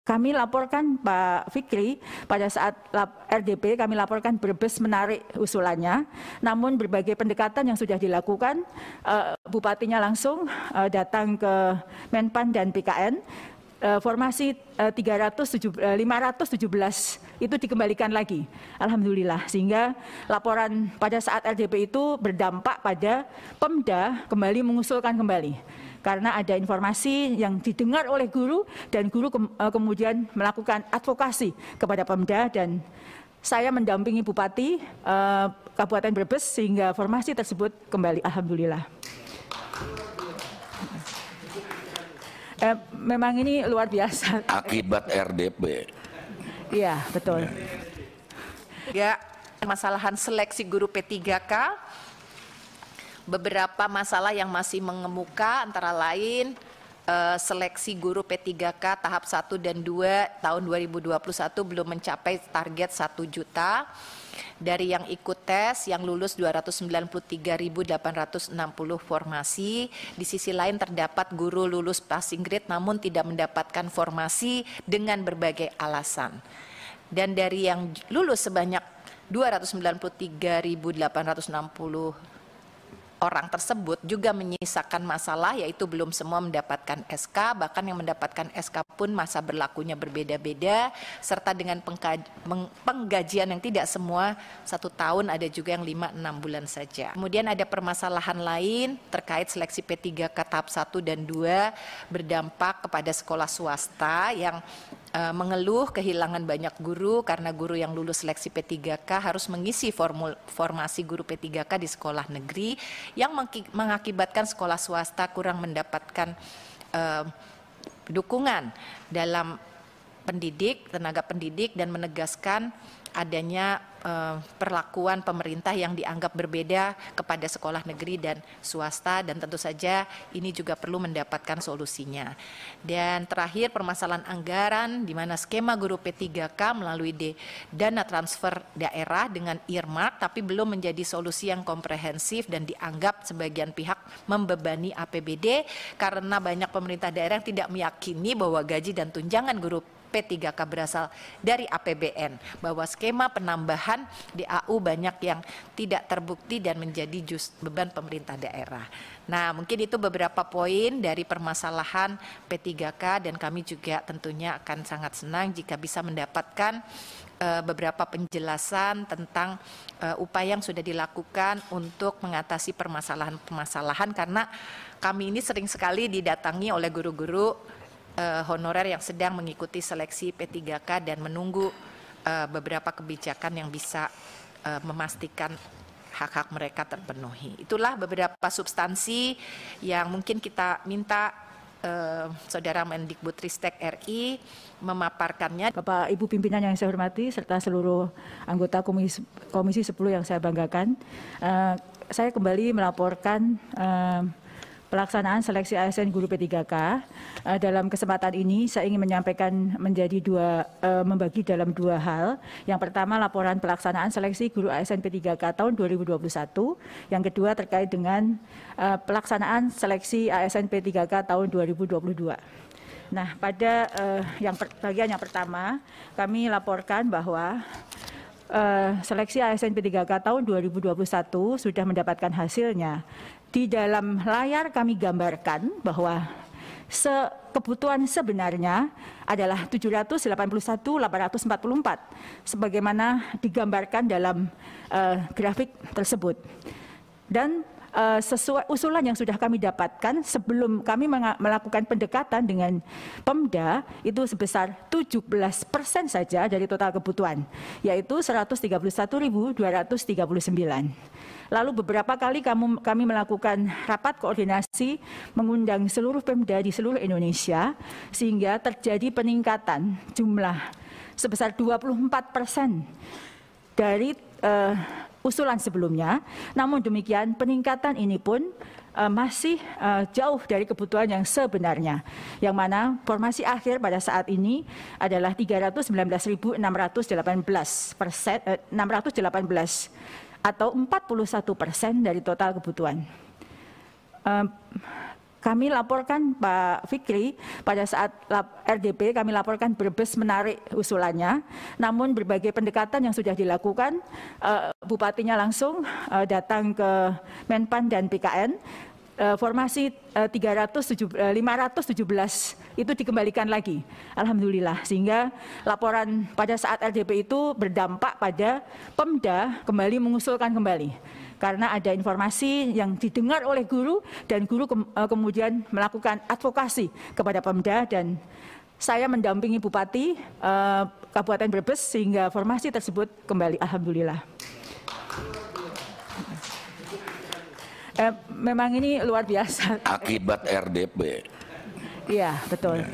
Kami laporkan Pak Fikri pada saat RDP kami laporkan Brebes menarik usulannya, namun berbagai pendekatan yang sudah dilakukan, Bupatinya langsung datang ke Menpan dan PKN, formasi 517 itu dikembalikan lagi, alhamdulillah, sehingga laporan pada saat RDP itu berdampak pada Pemda kembali mengusulkan kembali. Karena ada informasi yang didengar oleh guru dan guru kemudian melakukan advokasi kepada Pemda dan saya mendampingi Bupati Kabupaten Brebes sehingga formasi tersebut kembali, alhamdulillah. Memang ini luar biasa. Akibat RDP. Iya, betul. Ya, permasalahan seleksi guru P3K. Beberapa masalah yang masih mengemuka antara lain seleksi guru P3K tahap 1 dan 2 tahun 2021 belum mencapai target 1 juta. Dari yang ikut tes yang lulus 293.860 formasi. Di sisi lain terdapat guru lulus passing grade namun tidak mendapatkan formasi dengan berbagai alasan. Dan dari yang lulus sebanyak 293.860 orang tersebut juga menyisakan masalah, yaitu belum semua mendapatkan SK, bahkan yang mendapatkan SK pun masa berlakunya berbeda-beda, serta dengan penggajian yang tidak semua 1 tahun, ada juga yang 5-6 bulan saja. Kemudian ada permasalahan lain terkait seleksi P3K tahap 1 dan 2 berdampak kepada sekolah swasta yang mengeluh kehilangan banyak guru karena guru yang lulus seleksi P3K harus mengisi formasi guru P3K di sekolah negeri yang mengakibatkan sekolah swasta kurang mendapatkan dukungan dalam tenaga pendidik dan menegaskan adanya perlakuan pemerintah yang dianggap berbeda kepada sekolah negeri dan swasta, dan tentu saja ini juga perlu mendapatkan solusinya. Dan terakhir permasalahan anggaran di mana skema guru P3K melalui dana transfer daerah dengan earmark tapi belum menjadi solusi yang komprehensif dan dianggap sebagian pihak membebani APBD karena banyak pemerintah daerah yang tidak meyakini bahwa gaji dan tunjangan guru P3K berasal dari APBN, bahwa skema penambahan DAU banyak yang tidak terbukti dan menjadi beban pemerintah daerah. Nah, mungkin itu beberapa poin dari permasalahan P3K dan kami juga tentunya akan sangat senang jika bisa mendapatkan beberapa penjelasan tentang upaya yang sudah dilakukan untuk mengatasi permasalahan-permasalahan karena kami ini sering sekali didatangi oleh guru-guru honorer yang sedang mengikuti seleksi P3K dan menunggu beberapa kebijakan yang bisa memastikan hak-hak mereka terpenuhi. Itulah beberapa substansi yang mungkin kita minta Saudara Mendikbudristek RI memaparkannya. Bapak Ibu pimpinan yang saya hormati serta seluruh anggota Komisi 10 yang saya banggakan, saya kembali melaporkan pelaksanaan seleksi ASN guru P3K. Dalam kesempatan ini saya ingin menyampaikan membagi dalam 2 hal. Yang pertama laporan pelaksanaan seleksi guru ASN P3K tahun 2021. Yang kedua terkait dengan pelaksanaan seleksi ASN P3K tahun 2022. Nah, pada bagian yang pertama kami laporkan bahwa seleksi ASN P3K tahun 2021 sudah mendapatkan hasilnya. Di dalam layar kami gambarkan bahwa kebutuhan sebenarnya adalah 781.844 sebagaimana digambarkan dalam grafik tersebut. Dan sesuai usulan yang sudah kami dapatkan sebelum kami melakukan pendekatan dengan Pemda itu sebesar 17% saja dari total kebutuhan, yaitu 131.239. Lalu beberapa kali kami melakukan rapat koordinasi mengundang seluruh Pemda di seluruh Indonesia sehingga terjadi peningkatan jumlah sebesar 24% dari usulan sebelumnya. Namun demikian peningkatan ini pun masih jauh dari kebutuhan yang sebenarnya, yang mana formasi akhir pada saat ini adalah 319.618 atau 41% dari total kebutuhan. kami laporkan Pak Fikri pada saat RDP, kami laporkan Brebes menarik usulannya, namun berbagai pendekatan yang sudah dilakukan, Bupatinya langsung datang ke Menpan dan PKN, formasi 517 itu dikembalikan lagi, alhamdulillah, sehingga laporan pada saat RDP itu berdampak pada Pemda kembali mengusulkan kembali. Karena ada informasi yang didengar oleh guru dan guru kemudian melakukan advokasi kepada Pemda dan saya mendampingi Bupati Kabupaten Brebes sehingga formasi tersebut kembali, alhamdulillah. Memang ini luar biasa. Akibat RDP. Iya, betul.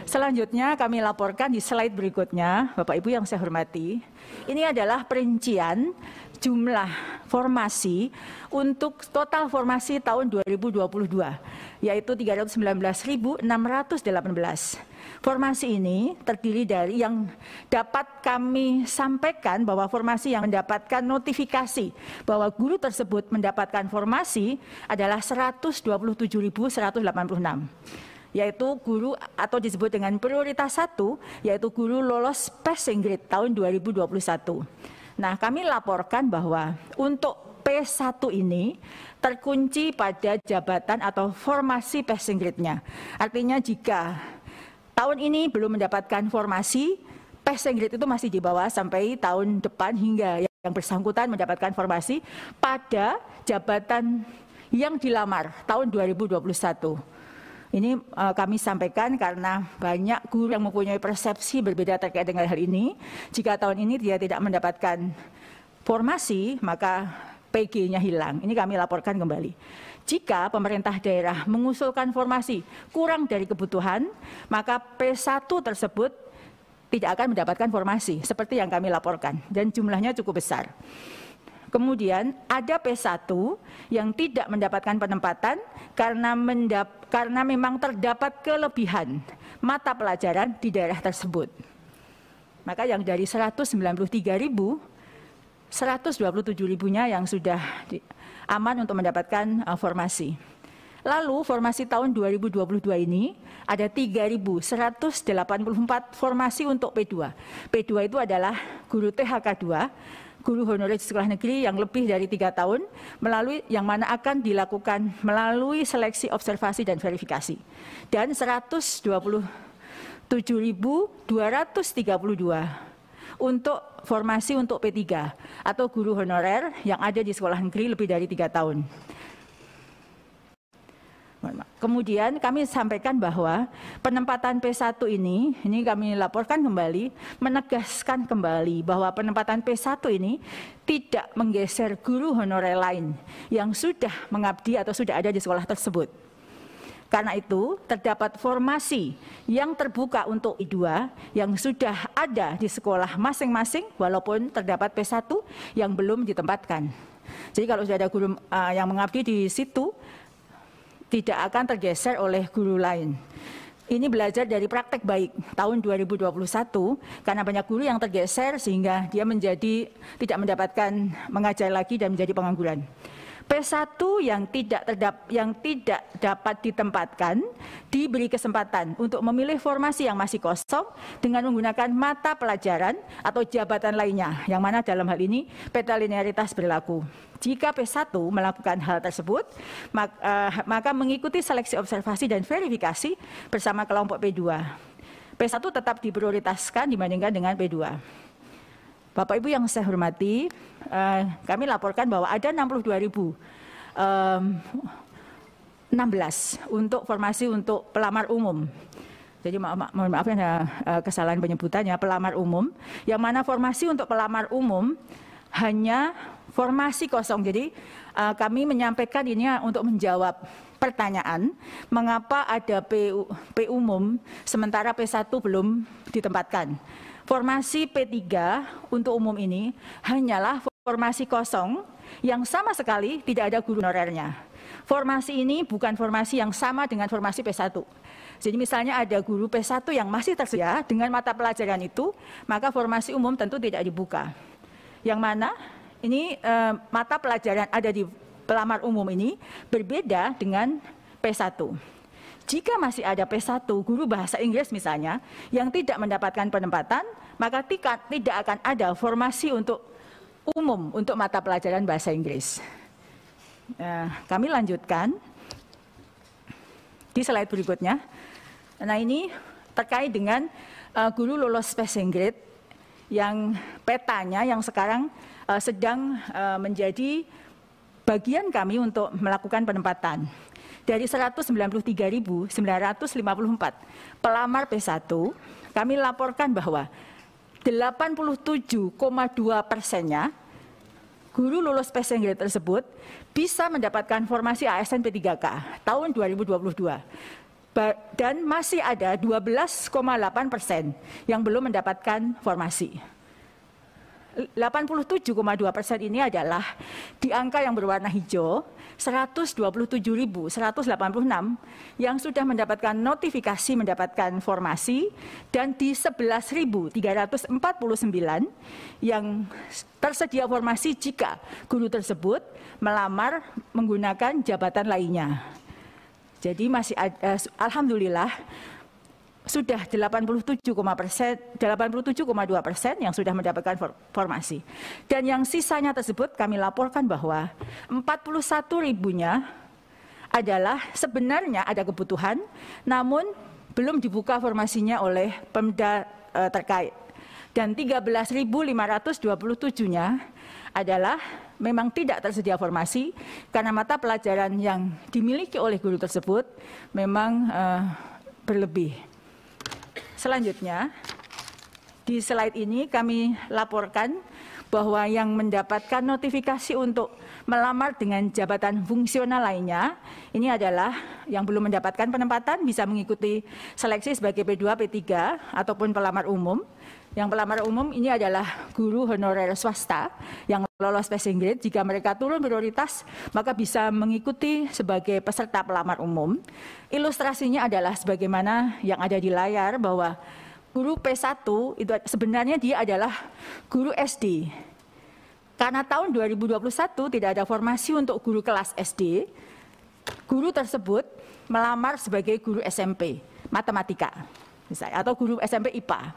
Selanjutnya kami laporkan di slide berikutnya, Bapak Ibu yang saya hormati. Ini adalah perincian jumlah formasi untuk total formasi tahun 2022, yaitu 319.618. Formasi ini terdiri dari yang dapat kami sampaikan bahwa formasi yang mendapatkan notifikasi bahwa guru tersebut mendapatkan formasi adalah 127.186. Yaitu guru atau disebut dengan prioritas 1, yaitu guru lolos passing grade tahun 2021. Nah, kami laporkan bahwa untuk P1 ini terkunci pada jabatan atau formasi passing grade-nya. Artinya jika tahun ini belum mendapatkan formasi, passing grade itu masih di bawah sampai tahun depan hingga yang bersangkutan mendapatkan formasi pada jabatan yang dilamar tahun 2021. Ini kami sampaikan karena banyak guru yang mempunyai persepsi berbeda terkait dengan hal ini. Jika tahun ini dia tidak mendapatkan formasi, maka PG-nya hilang. Ini kami laporkan kembali. Jika pemerintah daerah mengusulkan formasi kurang dari kebutuhan, maka P1 tersebut tidak akan mendapatkan formasi, seperti yang kami laporkan. Dan jumlahnya cukup besar. Kemudian ada P1 yang tidak mendapatkan penempatan karena memang terdapat kelebihan mata pelajaran di daerah tersebut. Maka yang dari 193.000, 127.000-nya yang sudah aman untuk mendapatkan formasi. Lalu formasi tahun 2022 ini ada 3.184 formasi untuk P2. P2 itu adalah guru THK 2, guru honorer di sekolah negeri yang lebih dari 3 tahun, yang mana akan dilakukan melalui seleksi observasi dan verifikasi. Dan 127.232 untuk formasi untuk P3 atau guru honorer yang ada di sekolah negeri lebih dari 3 tahun. Kemudian kami sampaikan bahwa penempatan P1 ini kami laporkan kembali, menegaskan kembali bahwa penempatan P1 ini tidak menggeser guru honorer lain yang sudah mengabdi atau sudah ada di sekolah tersebut. Karena itu terdapat formasi yang terbuka untuk I2 yang sudah ada di sekolah masing-masing walaupun terdapat P1 yang belum ditempatkan. Jadi kalau sudah ada guru yang mengabdi di situ, tidak akan tergeser oleh guru lain. Ini belajar dari praktek baik tahun 2021 karena banyak guru yang tergeser sehingga dia tidak mendapatkan mengajar lagi dan menjadi pengangguran. P1 yang tidak dapat ditempatkan diberi kesempatan untuk memilih formasi yang masih kosong dengan menggunakan mata pelajaran atau jabatan lainnya, yang mana dalam hal ini peta linearitas berlaku. Jika P1 melakukan hal tersebut, maka mengikuti seleksi observasi dan verifikasi bersama kelompok P2. P1 tetap diprioritaskan dibandingkan dengan P2. Bapak Ibu yang saya hormati, kami laporkan bahwa ada 62.016 untuk formasi untuk pelamar umum. Jadi mohon maaf ya kesalahan penyebutannya, pelamar umum, yang mana formasi untuk pelamar umum hanya formasi kosong. Jadi kami menyampaikan ini untuk menjawab pertanyaan mengapa ada P umum sementara P1 belum ditempatkan. Formasi P3 untuk umum ini hanyalah formasi kosong yang sama sekali tidak ada guru honorernya. Formasi ini bukan formasi yang sama dengan formasi P1. Jadi misalnya ada guru P1 yang masih tersedia dengan mata pelajaran itu, maka formasi umum tentu tidak dibuka. Yang mana ini mata pelajaran ada di pelamar umum ini berbeda dengan P1. Jika masih ada P1 guru bahasa Inggris misalnya yang tidak mendapatkan penempatan, maka tidak akan ada formasi untuk umum untuk mata pelajaran bahasa Inggris. Kami lanjutkan di slide berikutnya. Nah, ini terkait dengan guru lolos passing grade yang petanya yang sekarang sedang menjadi bagian kami untuk melakukan penempatan. Dari 193.954 pelamar P1, kami laporkan bahwa 87,2%-nya guru lulus passing grade tersebut bisa mendapatkan formasi ASN P3K tahun 2022. Dan masih ada 12,8% yang belum mendapatkan formasi. 87,2% ini adalah di angka yang berwarna hijau, 127.186 yang sudah mendapatkan notifikasi mendapatkan formasi, dan di 11.349 yang tersedia formasi jika guru tersebut melamar menggunakan jabatan lainnya. Jadi masih alhamdulillah sudah 87,2% yang sudah mendapatkan formasi. Dan yang sisanya tersebut kami laporkan bahwa 41.000-nya adalah sebenarnya ada kebutuhan, namun belum dibuka formasinya oleh Pemda terkait. Dan 13.527-nya adalah memang tidak tersedia formasi karena mata pelajaran yang dimiliki oleh guru tersebut memang berlebih. Selanjutnya, di slide ini kami laporkan bahwa yang mendapatkan notifikasi untuk melamar dengan jabatan fungsional lainnya, ini adalah yang belum mendapatkan penempatan bisa mengikuti seleksi sebagai P2, P3, ataupun pelamar umum. Yang pelamar umum ini adalah guru honorer swasta yang lolos passing grade. Jika mereka turun prioritas, maka bisa mengikuti sebagai peserta pelamar umum. Ilustrasinya adalah sebagaimana yang ada di layar bahwa guru P1 itu sebenarnya dia adalah guru SD. Karena tahun 2021 tidak ada formasi untuk guru kelas SD, guru tersebut melamar sebagai guru SMP matematika misalnya, atau guru SMP IPA.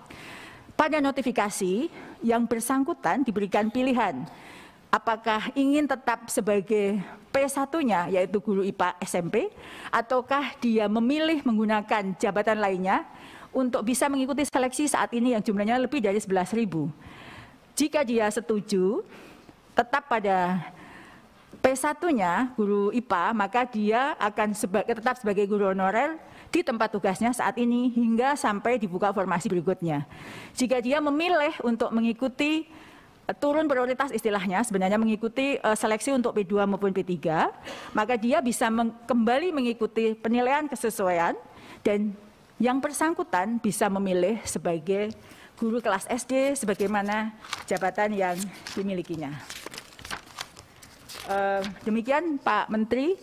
Pada notifikasi yang bersangkutan diberikan pilihan apakah ingin tetap sebagai P1-nya yaitu guru IPA SMP, ataukah dia memilih menggunakan jabatan lainnya untuk bisa mengikuti seleksi saat ini yang jumlahnya lebih dari 11.000. Jika dia setuju tetap pada P1-nya guru IPA, maka dia akan tetap sebagai guru honorer di tempat tugasnya saat ini hingga sampai dibuka formasi berikutnya. Jika dia memilih untuk mengikuti turun prioritas istilahnya, sebenarnya mengikuti seleksi untuk P2 maupun P3, maka dia bisa kembali mengikuti penilaian kesesuaian dan yang bersangkutan bisa memilih sebagai guru kelas SD sebagaimana jabatan yang dimilikinya. Demikian Pak Menteri.